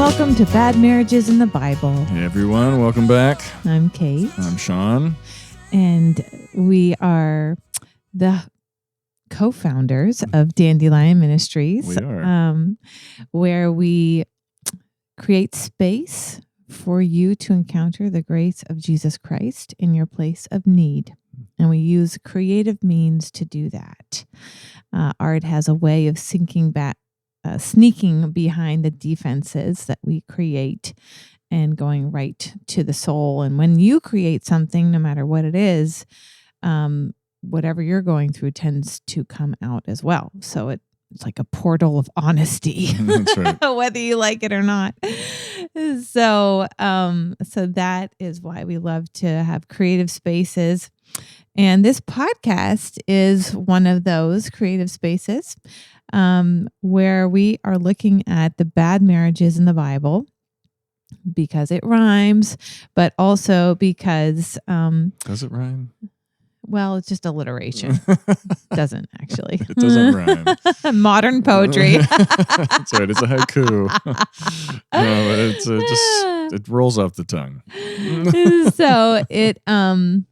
welcome to Bad Marriages in the Bible. Hey everyone, welcome back. I'm Kate. I'm Sean. And we are the co-founders of Dandelion Ministries. We are. Where we create space for you to encounter the grace of Jesus Christ in your place of need. And we use creative means to do that. Art has a way of sneaking behind the defenses that we create and going right to the soul. And when you create something, no matter what it is, whatever you're going through tends to come out as well. So it's like a portal of honesty, That's right. whether you like it or not. So that is why we love to have creative spaces. And this podcast is one of those creative spaces where we are looking at the bad marriages in the Bible because it rhymes, but also because... Does it rhyme? Well, it's just alliteration. Doesn't actually. It doesn't rhyme. Modern poetry. That's right. It's a haiku. No, but it's it rolls off the tongue. So it, all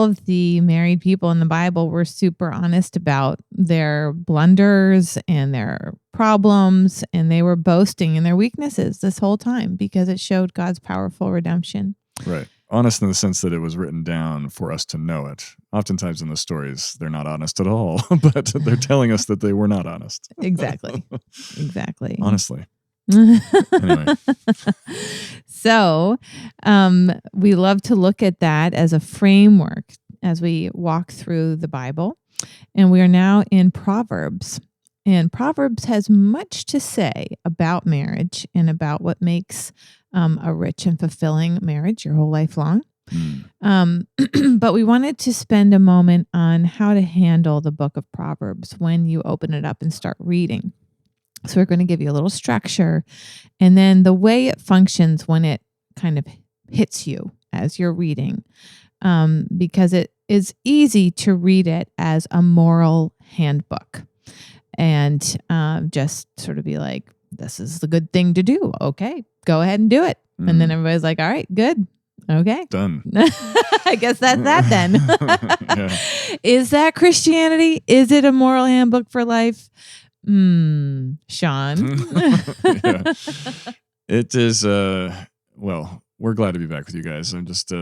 of the married people in the Bible were super honest about their blunders and their problems, and they were boasting in their weaknesses this whole time because it showed God's powerful redemption. Right. Honest in the sense that it was written down for us to know it. Oftentimes in the stories, they're not honest at all, but they're telling us that they were not honest. Exactly. Honestly. Anyway. So we love to look at that as a framework as we walk through the Bible. And we are now in Proverbs. And Proverbs has much to say about marriage and about what makes a rich and fulfilling marriage your whole life long. But we wanted to spend a moment on how to handle the book of Proverbs when you open it up and start reading. So we're going to give you a little structure and then the way it functions when it kind of hits you as you're reading, because it is easy to read it as a moral handbook and just sort of be like, this is the good thing to do. Okay, go ahead and do it. And then everybody's like, all right, good. Okay. Done. I guess that's that then. Yeah. Is that Christianity? Is it a moral handbook for life? Sean. Yeah. It is, well, we're glad to be back with you guys. I'm just,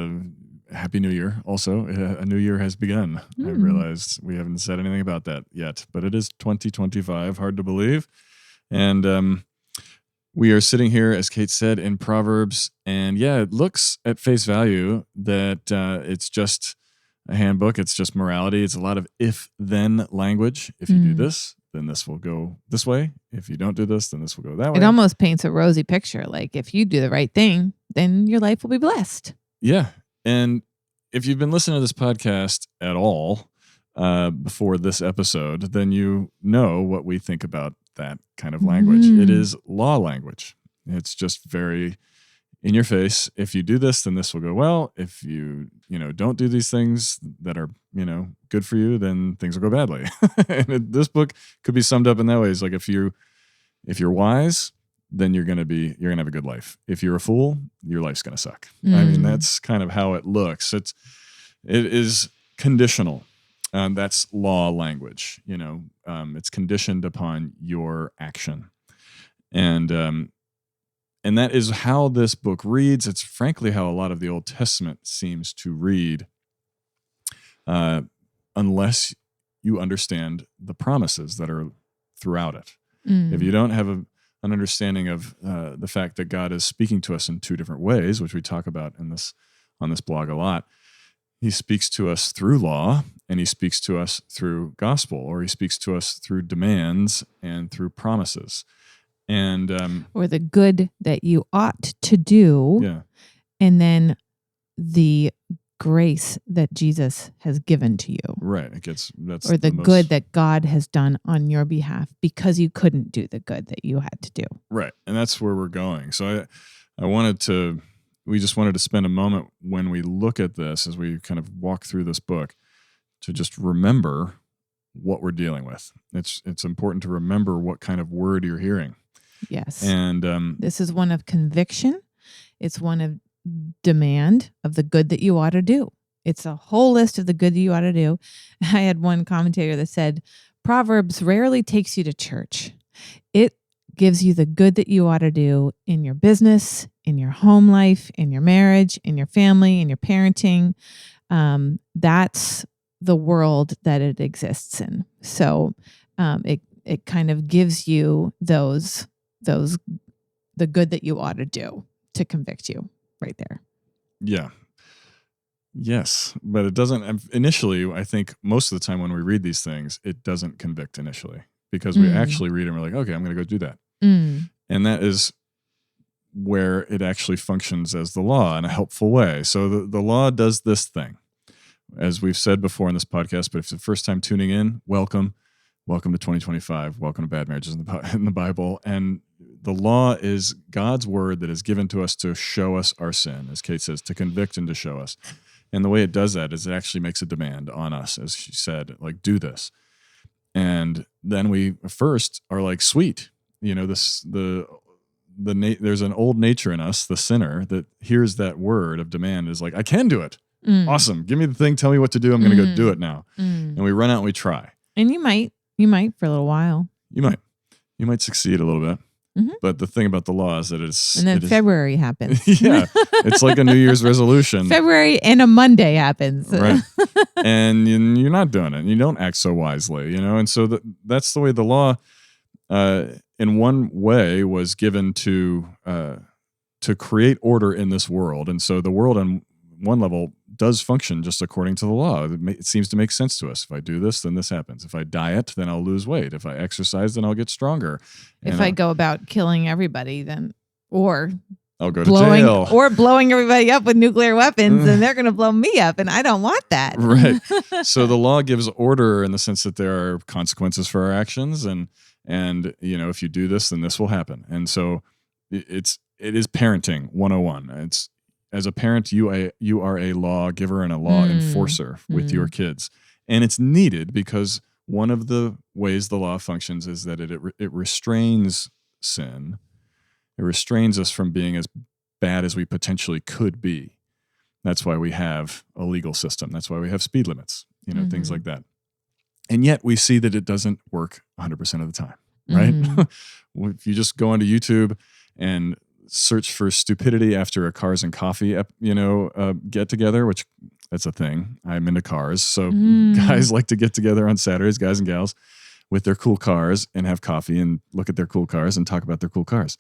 Happy New Year also. A new year has begun. I realized we haven't said anything about that yet, but it is 2025, hard to believe. And we are sitting here, as Kate said, in Proverbs. And yeah, it looks at face value that it's just a handbook. It's just morality. It's a lot of if-then language. If you do this, then this will go this way. If you don't do this, then this will go that way. It almost paints a rosy picture. Like if you do the right thing, then your life will be blessed. Yeah. And if you've been listening to this podcast at all before this episode, then you know what we think about that kind of language. It is law language. It's just very in your face. If you do this, then this will go well. If you don't do these things that are, good for you, then things will go badly. And this book could be summed up in that way. It's like if you're wise, then you're gonna have a good life. If you're a fool, your life's gonna suck. I mean, that's kind of how it looks. It is conditional. That's law language. It's conditioned upon your action, and that is how this book reads. It's frankly how a lot of the Old Testament seems to read, unless you understand the promises that are throughout it. If you don't have an understanding of the fact that God is speaking to us in two different ways, which we talk about on this blog a lot. He speaks to us through law, and he speaks to us through gospel, or he speaks to us through demands and through promises. And or the good that you ought to do. Yeah. And then the grace that Jesus has given to you. Right. That's or the good that God has done on your behalf because you couldn't do the good that you had to do. Right. And that's where we're going. So we just wanted to spend a moment when we look at this, as we kind of walk through this book, to just remember what we're dealing with. It's important to remember what kind of word you're hearing. Yes. And this is one of conviction. It's one of demand of the good that you ought to do. It's a whole list of the good that you ought to do. I had one commentator that said, Proverbs rarely takes you to church. It gives you the good that you ought to do in your business, in your home life, in your marriage, in your family, in your parenting. That's the world that it exists in. So it kind of gives you the good that you ought to do to convict you right there. Yeah. Yes, but it doesn't initially. I think most of the time when we read these things, it doesn't convict initially because we actually read and we're like, okay, I'm going to go do that. And that is where it actually functions as the law in a helpful way. So the law does this thing, as we've said before in this podcast, but if it's the first time tuning in, welcome to 2025. Welcome to Bad Marriages in the Bible. And the law is God's word that is given to us to show us our sin, as Kate says, to convict and to show us. And the way it does that is it actually makes a demand on us, as she said, like, do this. And then we first are like, sweet, there's an old nature in us, the sinner, that hears that word of demand is like, I can do it. Awesome. Give me the thing. Tell me what to do. I'm going to go do it now. And we run out and we try. And you might for a little while. You might succeed a little bit. But the thing about the law is that and then February happens. Yeah. It's like a New Year's resolution. February and a Monday happens. Right. And you're not doing it. You don't act so wisely, And so that's the way the law, in one way, was given to create order in this world. And so the world on one level does function just according to the law. It seems to make sense to us. If I do this, then this happens. If I diet, then I'll lose weight. If I exercise, then I'll get stronger. If I go about killing everybody, then or I'll go to jail. Or blowing everybody up with nuclear weapons, and they're going to blow me up, and I don't want that. Right. So the law gives order in the sense that there are consequences for our actions, and if you do this, then this will happen. And so it is parenting 101. It's, as a parent, you are a law giver and a law enforcer with your kids. And it's needed because one of the ways the law functions is that it restrains sin. It restrains us from being as bad as we potentially could be. That's why we have a legal system. That's why we have speed limits, things like that. And yet we see that it doesn't work 100% of the time, right? If you just go onto YouTube and search for stupidity after a Cars and Coffee, get together, which that's a thing. I'm into cars. So guys like to get together on Saturdays, guys and gals, with their cool cars and have coffee and look at their cool cars and talk about their cool cars.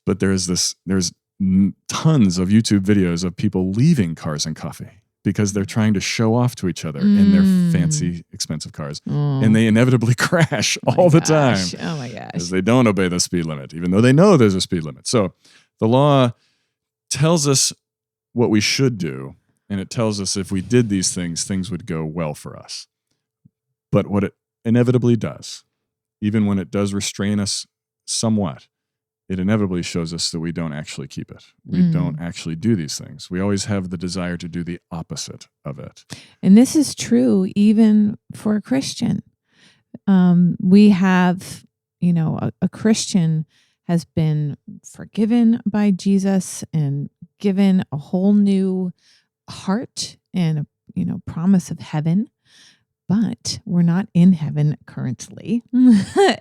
But there's tons of YouTube videos of people leaving Cars and Coffee because they're trying to show off to each other in their fancy, expensive cars. And they inevitably crash all the time. Oh my gosh. Because they don't obey the speed limit, even though they know there's a speed limit. So the law tells us what we should do, and it tells us if we did these things, things would go well for us. But what it inevitably does, even when it does restrain us somewhat, it inevitably shows us that we don't actually keep it. We don't actually do these things. We always have the desire to do the opposite of it. And this is true even for a Christian. We have, a Christian has been forgiven by Jesus and given a whole new heart and, promise of heaven. But we're not in heaven currently.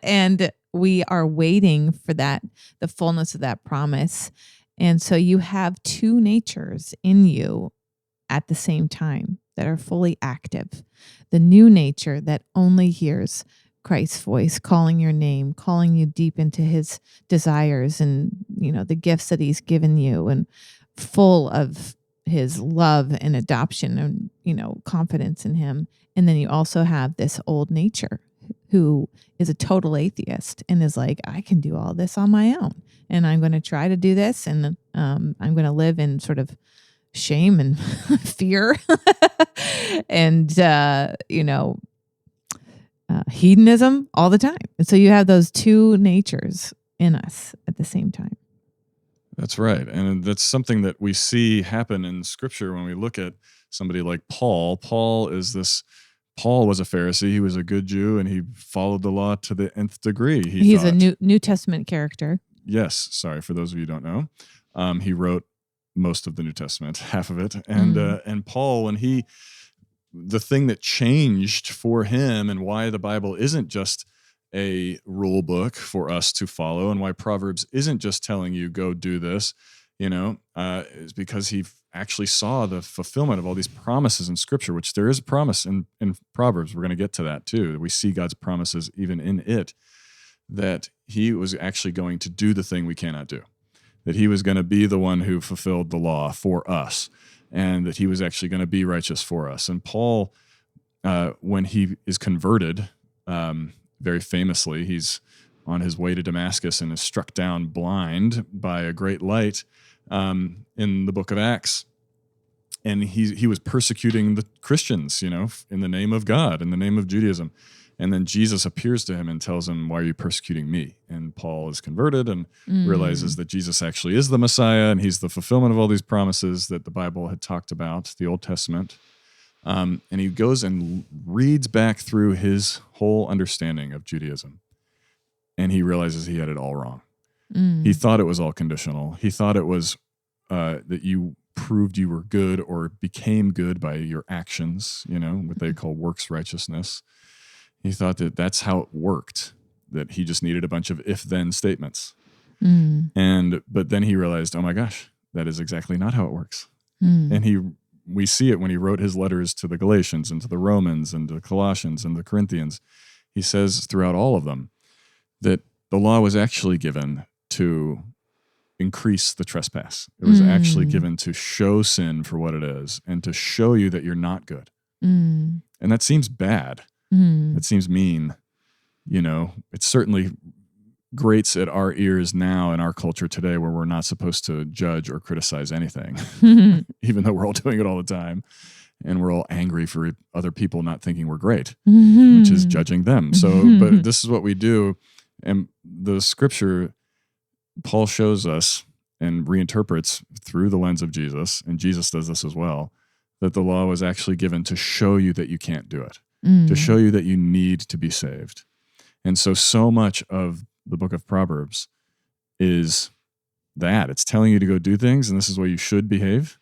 And we are waiting for the fullness of that promise. And so you have two natures in you at the same time that are fully active. The new nature that only hears Christ's voice, calling your name, calling you deep into his desires and, the gifts that he's given you, and full of his love and adoption and, confidence in him. And then you also have this old nature who is a total atheist and is like, I can do all this on my own, and I'm going to try to do this, and I'm going to live in sort of shame and fear and, hedonism all the time. And so you have those two natures in us at the same time. That's right. And that's something that we see happen in Scripture when we look at somebody like Paul. Paul was a Pharisee. He was a good Jew, and he followed the law to the nth degree. He's a New Testament character. yes, sorry, for those of you who don't know, he wrote most of the New Testament, half of it. And Paul, the thing that changed for him and why the Bible isn't just a rule book for us to follow, and why Proverbs isn't just telling you, go do this, is because he actually saw the fulfillment of all these promises in Scripture, which there is a promise in Proverbs. We're going to get to that too. We see God's promises even in it, that he was actually going to do the thing we cannot do, that he was going to be the one who fulfilled the law for us, and that he was actually going to be righteous for us. And Paul, when he is converted, very famously, he's on his way to Damascus and is struck down blind by a great light in the book of Acts. And he was persecuting the Christians, in the name of God, in the name of Judaism. And then Jesus appears to him and tells him, why are you persecuting me? And Paul is converted and realizes that Jesus actually is the Messiah, and he's the fulfillment of all these promises that the Bible had talked about, the Old Testament. And he goes and reads back through his whole understanding of Judaism. And he realizes he had it all wrong. He thought it was all conditional. He thought it was that you proved you were good or became good by your actions, what they call works righteousness. He thought that that's how it worked, that he just needed a bunch of if-then statements. But then he realized, oh my gosh, that is exactly not how it works. And we see it when he wrote his letters to the Galatians and to the Romans and to the Colossians and the Corinthians. He says throughout all of them that the law was actually given to increase the trespass. It was actually given to show sin for what it is and to show you that you're not good. And that seems bad. It seems mean. It certainly grates at our ears now in our culture today, where we're not supposed to judge or criticize anything, even though we're all doing it all the time. And we're all angry for other people not thinking we're great, which is judging them. So, but this is what we do. And the Scripture, Paul shows us and reinterprets through the lens of Jesus, and Jesus does this as well, that the law was actually given to show you that you can't do it, to show you that you need to be saved. And so much of the book of Proverbs is that. It's telling you to go do things, and this is the way you should behave.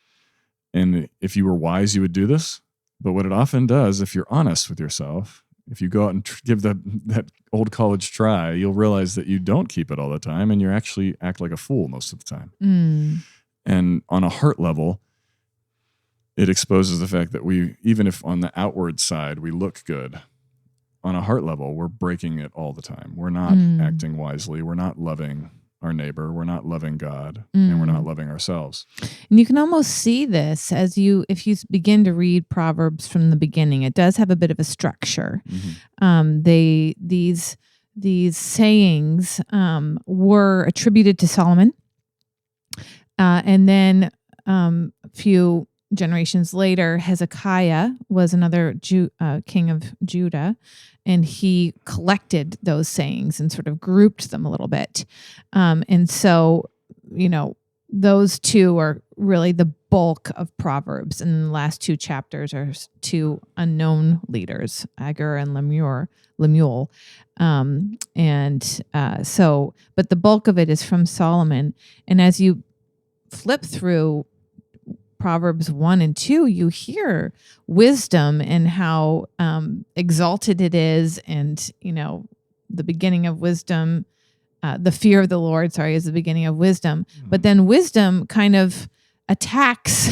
And if you were wise, you would do this. But what it often does, if you're honest with yourself, if you go out and give that old college try, you'll realize that you don't keep it all the time, and you actually act like a fool most of the time. And on a heart level, it exposes the fact that even if on the outward side we look good, on a heart level, we're breaking it all the time. We're not acting wisely. We're not loving our neighbor. We're not loving God, and we're not loving ourselves. And you can almost see this if you begin to read Proverbs from the beginning. It does have a bit of a structure. These sayings were attributed to Solomon, and then a few generations later, Hezekiah was another king of Judah, and he collected those sayings and sort of grouped them a little bit. And so, those two are really the bulk of Proverbs. And the last two chapters are two unknown leaders, Agur and Lemuel. But the bulk of it is from Solomon. And as you flip through Proverbs 1 and 2, you hear wisdom and how exalted it is. And, the beginning of wisdom, the fear of the Lord, is the beginning of wisdom. But then wisdom kind of attacks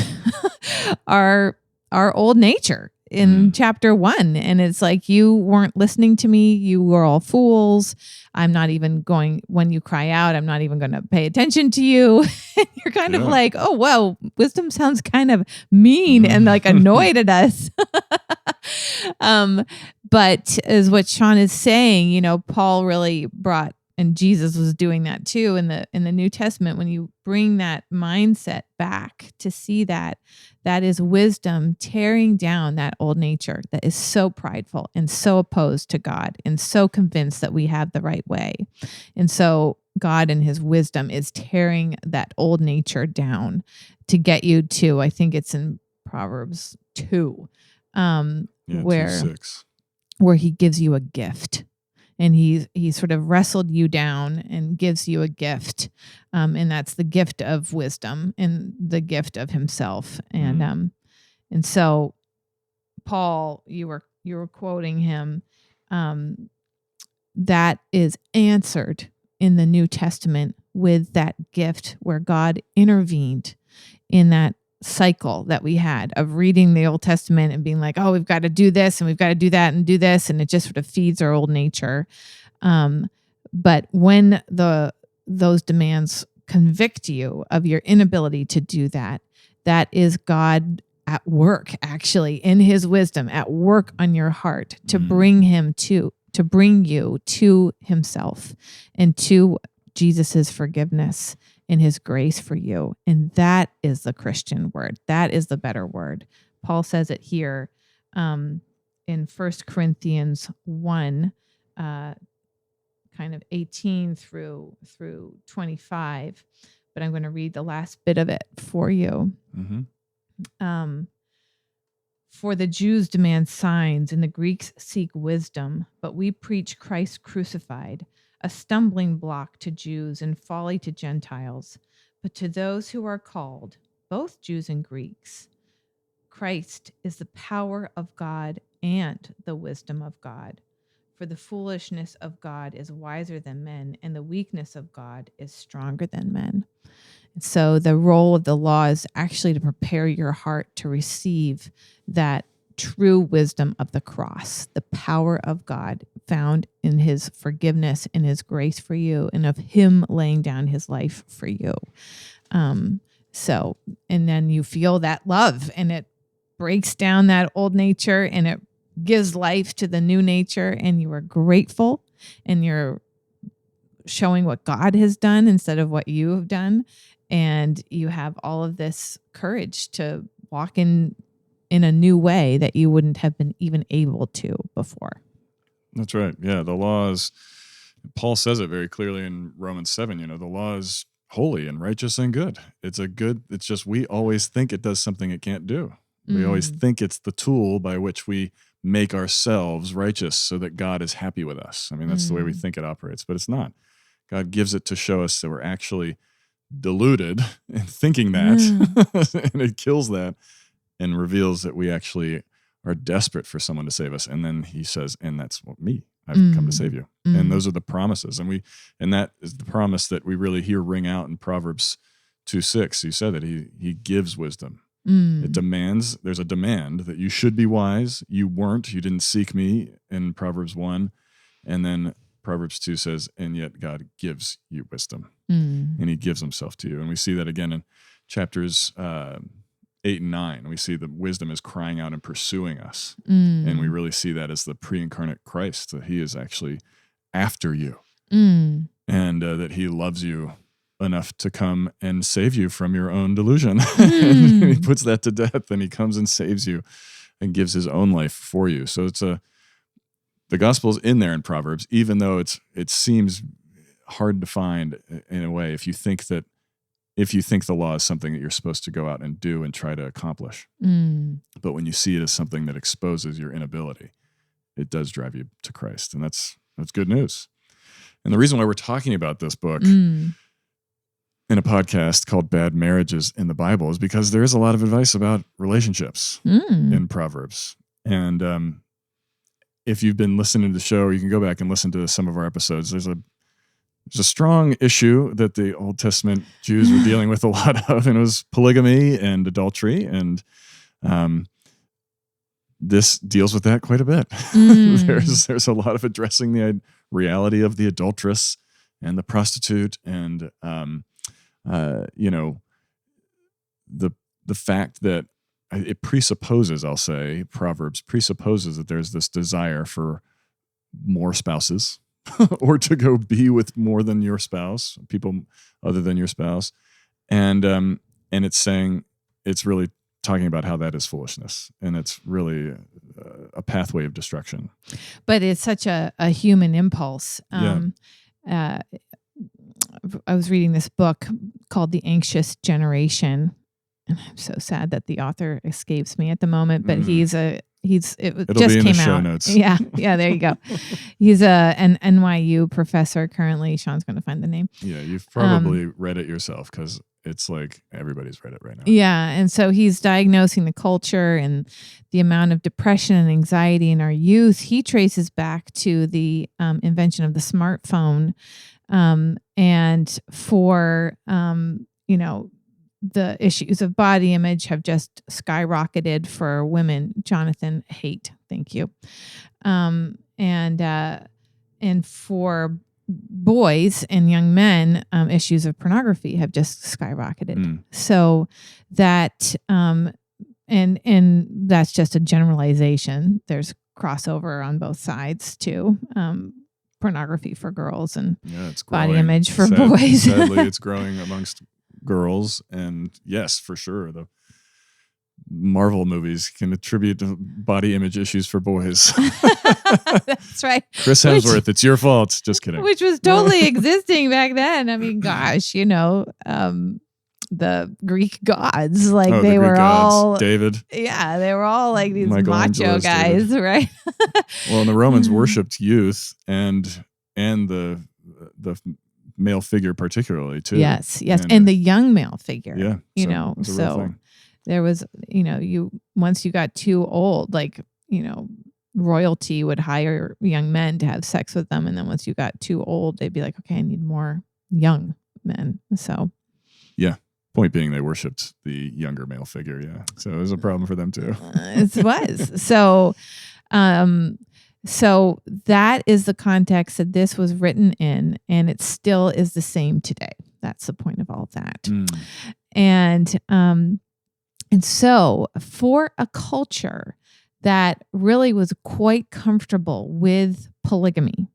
our old nature in chapter 1. And it's like, you weren't listening to me. You were all fools. I'm not even going, when you cry out, I'm not even going to pay attention to you. And you're kind of like, oh, wow, wisdom sounds kind of mean and like annoyed at us. But as what Sean is saying, Paul really brought, and Jesus was doing that too in the New Testament. When you bring that mindset back to see that is wisdom tearing down that old nature that is so prideful and so opposed to God and so convinced that we have the right way. And so God in his wisdom is tearing that old nature down to get you to, I think it's in Proverbs 2, where 2:6. where he gives you a gift. and he sort of wrestled you down and gives you a gift, and that's the gift of wisdom and the gift of himself. And so Paul, you were quoting him, that is answered in the New Testament with that gift where God intervened in that cycle that we had of reading the Old Testament and being like, oh, we've got to do this and we've got to do that and do this. And it just sort of feeds our old nature. But when those demands convict you of your inability to do that, that is God at work, actually, in his wisdom, at work on your heart to bring you to himself and to Jesus's forgiveness and his grace for you. And that is the Christian word. That is the better word. Paul says it here in 1 Corinthians 1, kind of 18 through 25. But I'm going to read the last bit of it for you. For the Jews demand signs and the Greeks seek wisdom, but we preach Christ crucified, a stumbling block to Jews and folly to Gentiles. But to those who are called, both Jews and Greeks, Christ is the power of God and the wisdom of God. For the foolishness of God is wiser than men, and the weakness of God is stronger than men. So the role of the law is actually to prepare your heart to receive that true wisdom of the cross, the power of God found in his forgiveness and his grace for you, and of him laying down his life for you. And then you feel that love, and it breaks down that old nature, and it gives life to the new nature, and you are grateful, and you're showing what God has done instead of what you have done. And you have all of this courage to walk in a new way that you wouldn't have been even able to before. That's right. Yeah, the law is, Paul says it very clearly in Romans 7, the law is holy and righteous and good. It's just we always think it does something it can't do. We always think it's the tool by which we make ourselves righteous so that God is happy with us. I mean, that's the way we think it operates, but it's not. God gives it to show us that we're actually deluded in thinking that, and it kills that and reveals that we actually are desperate for someone to save us. And then he says, and that's me. I've come to save you. And those are the promises. And that is the promise that we really hear ring out in Proverbs 2:6. You said that he gives wisdom. It demands, there's a demand that you should be wise. You weren't, you didn't seek me in Proverbs 1. And then Proverbs 2 says, and yet God gives you wisdom, and he gives himself to you. And we see that again in chapters 8 and 9. We see the wisdom is crying out and pursuing us. And we really see that as the pre-incarnate Christ, that he is actually after you, and that he loves you enough to come and save you from your own delusion. And he puts that to death, and he comes and saves you and gives his own life for you. So the gospel's in there in Proverbs, even though it seems hard to find in a way if you think the law is something that you're supposed to go out and do and try to accomplish. But when you see it as something that exposes your inability, it does drive you to Christ. And that's good news. And the reason why we're talking about this book in a podcast called Bad Marriages in the Bible is because there is a lot of advice about relationships in Proverbs. And if you've been listening to the show, you can go back and listen to some of our episodes. There's a strong issue that the Old Testament Jews were dealing with a lot of, and it was polygamy and adultery. And this deals with that quite a bit. There's a lot of addressing the reality of the adulteress and the prostitute, and the fact that it presupposes, I'll say, Proverbs presupposes that there's this desire for more spouses or to go be with more than your spouse, people other than your spouse. And it's saying, it's really talking about how that is foolishness, and it's really a pathway of destruction. But it's such a human impulse. I was reading this book called The Anxious Generation. And I'm so sad that the author escapes me at the moment, but he's a It'll just be in came the show out. notes. Yeah, there you go. He's an NYU professor currently. Sean's going to find the name. Yeah, you've probably read it yourself because it's like everybody's read it right now. Yeah, and so he's diagnosing the culture and the amount of depression and anxiety in our youth. He traces back to the invention of the smartphone, and for the issues of body image have just skyrocketed for women. Jonathan Haidt, thank you. And for boys and young men, issues of pornography have just skyrocketed. So that, and that's just a generalization. There's crossover on both sides too. Pornography for girls and it's body image for boys. Sadly, it's growing amongst girls, and yes, for sure, the Marvel movies can attribute to body image issues for boys. That's right. Chris Hemsworth, it's your fault. Just kidding. Which was totally existing back then. I mean, gosh, the Greek gods, like they were all David. Yeah, they were all like these macho guys, David. Right? Well, and the Romans worshipped youth and the male figure particularly too. Yes, and the young male figure. Yeah, so there was, once you got too old, like royalty would hire young men to have sex with them, and then once you got too old, they'd be like, okay, I need more young men. So yeah. Point being, they worshipped the younger male figure. Yeah, so it was a problem for them too. It was so. So that is the context that this was written in, and it still is the same today. That's the point of all of that. And so for a culture that really was quite comfortable with polygamy,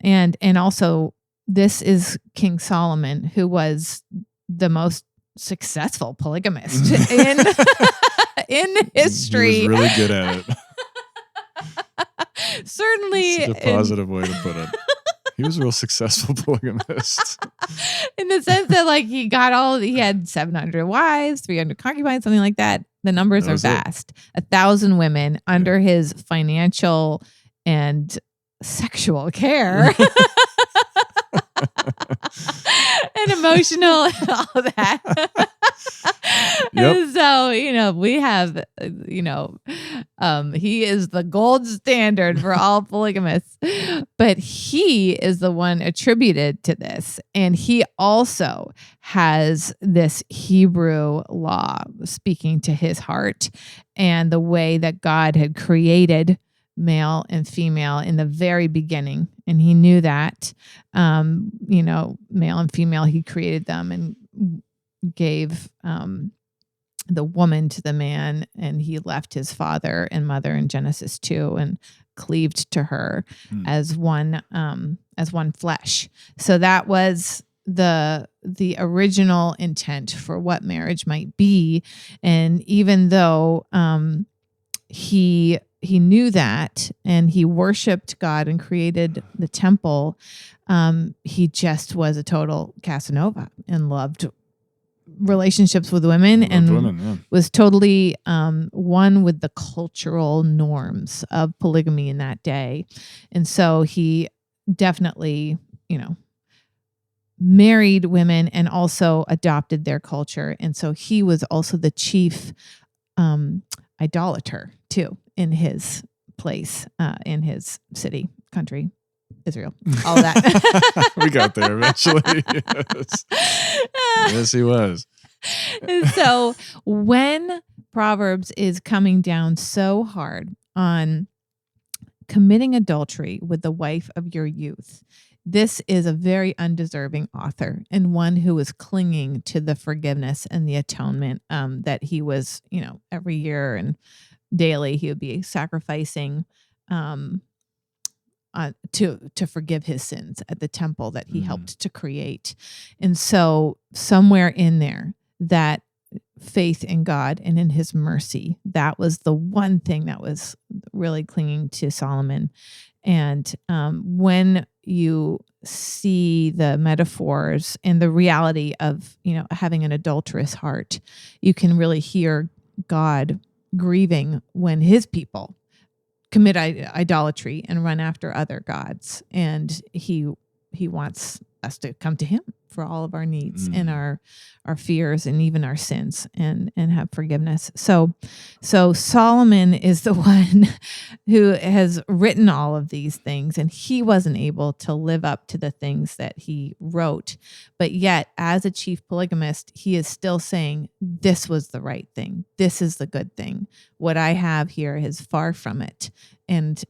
and also this is King Solomon, who was the most successful polygamist in history. He was really good at it. Certainly. Such a positive way to put it. He was a real successful polygamist. In the sense that he had 700 wives, 300 concubines, something like that. The numbers are vast. 1,000 women under his financial and sexual care. And emotional and all that. Yep. And so, we have, he is the gold standard for all polygamists, but he is the one attributed to this. And he also has this Hebrew law speaking to his heart and the way that God had created male and female in the very beginning. And he knew that, male and female, he created them and gave the woman to the man, and he left his father and mother in Genesis 2 and cleaved to her as one flesh. So that was the original intent for what marriage might be. And even though he knew that and he worshiped God and created the temple, he just was a total Casanova and loved relationships with women was totally one with the cultural norms of polygamy in that day. And so he definitely, married women and also adopted their culture. And so he was also the chief idolater too in his place, in his city, country, Israel, all that. We got there eventually. Yes. Yes, he was. So when Proverbs is coming down so hard on committing adultery with the wife of your youth, this is a very undeserving author and one who was clinging to the forgiveness and the atonement that he was, every year and daily he would be sacrificing to forgive his sins at the temple that he helped to create. And so somewhere in there, that faith in God and in his mercy, that was the one thing that was really clinging to Solomon. And when you see the metaphors and the reality of, having an adulterous heart, you can really hear God grieving when his people commit idolatry and run after other gods. And he wants us to come to him for all of our needs and our fears and even our sins and have forgiveness. So Solomon is the one who has written all of these things, and he wasn't able to live up to the things that he wrote. But yet, as a chief polygamist, he is still saying, this was the right thing. This is the good thing. What I have here is far from it. And,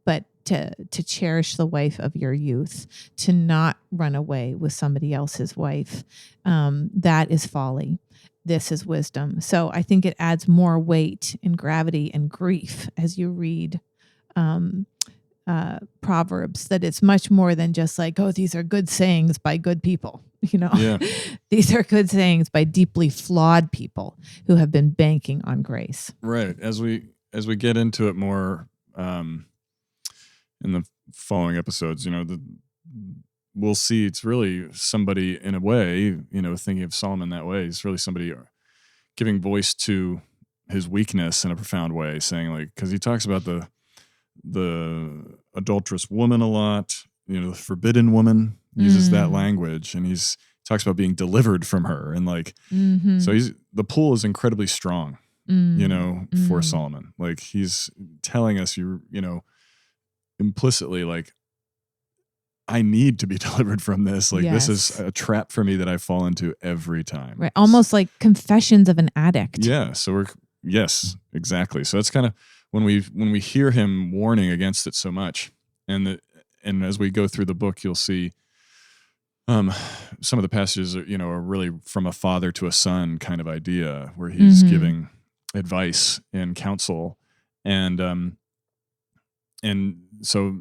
but to cherish the wife of your youth, to not run away with somebody else's wife, that is folly. This is wisdom. So I think it adds more weight and gravity and grief as you read Proverbs, that it's much more than just like, oh, these are good sayings by good people. Yeah. These are good sayings by deeply flawed people who have been banking on grace. Right. As we get into it more, in the following episodes, we'll see it's really somebody in a way, thinking of Solomon that way. He's really somebody giving voice to his weakness in a profound way, saying because he talks about the adulterous woman a lot, the forbidden woman, uses that language, and he's talks about being delivered from her. And so the pull is incredibly strong, for Solomon. He's telling us, implicitly, I need to be delivered from this. This is a trap for me that I fall into every time. Right. Almost like confessions of an addict. Yeah. So yes, exactly. So that's kind of when we hear him warning against it so much, and as we go through the book, you'll see some of the passages are really from a father to a son kind of idea, where he's giving advice and counsel, and so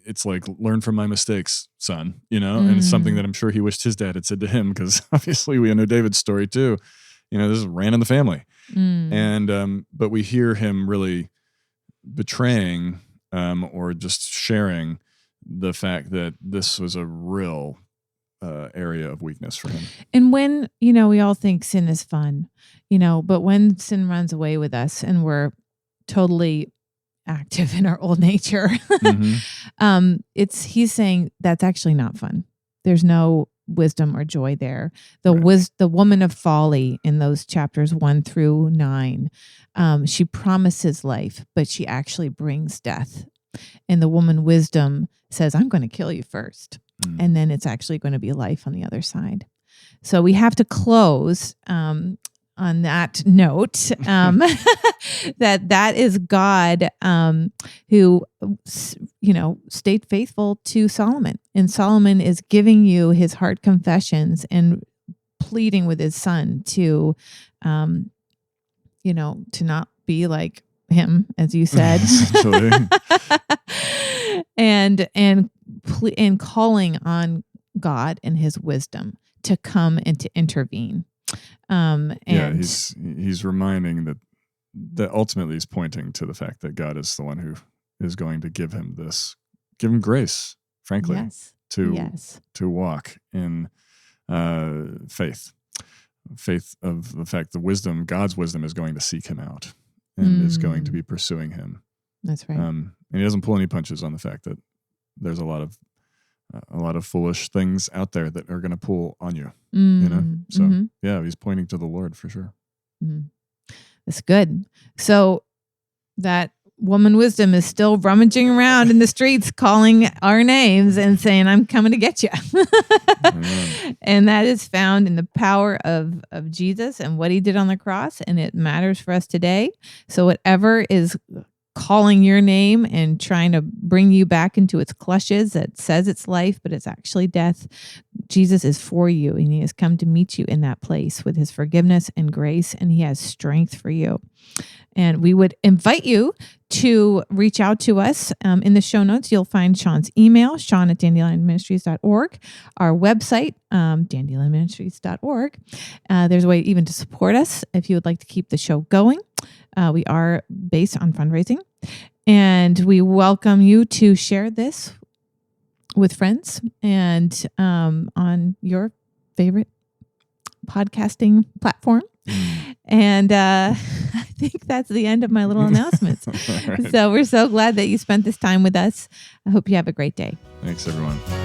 it's learn from my mistakes, son, and it's something that I'm sure he wished his dad had said to him, because obviously we know David's story too. This ran in the family. And, but we hear him really betraying, or just sharing the fact that this was a real, area of weakness for him. And when, we all think sin is fun, but when sin runs away with us and we're totally active in our old nature, he's saying that's actually not fun. There's no wisdom or joy there. The woman of folly in those chapters 1-9, she promises life, but she actually brings death. And the woman wisdom says, I'm going to kill you first. And then it's actually going to be life on the other side. So we have to close on that note, that is God, who, stayed faithful to Solomon. And Solomon is giving you his heart confessions and pleading with his son to, to not be like him, as you said, and calling on God and his wisdom to come and to intervene. He's reminding that ultimately he's pointing to the fact that God is the one who is going to give him grace, frankly, to walk in faith of the fact that God's wisdom is going to seek him out and is going to be pursuing him. That's right. And he doesn't pull any punches on the fact that there's a lot of foolish things out there that are going to pull on you, So he's pointing to the Lord for sure. That's good. So that woman wisdom is still rummaging around in the streets, calling our names and saying, I'm coming to get you. And that is found in the power of Jesus and what he did on the cross. And it matters for us today. So whatever is calling your name and trying to bring you back into its clutches that says it's life, but it's actually death, Jesus is for you, and he has come to meet you in that place with his forgiveness and grace, and he has strength for you. And we would invite you to reach out to us. In the show notes, you'll find Sean's email, sean@dandelionministries.org, our website, dandelionministries.org. There's a way even to support us if you would like to keep the show going. We are based on fundraising, and we welcome you to share this with friends and on your favorite podcasting platform. And I think that's the end of my little announcements. All right. So we're so glad that you spent this time with us. I hope you have a great day. Thanks, everyone.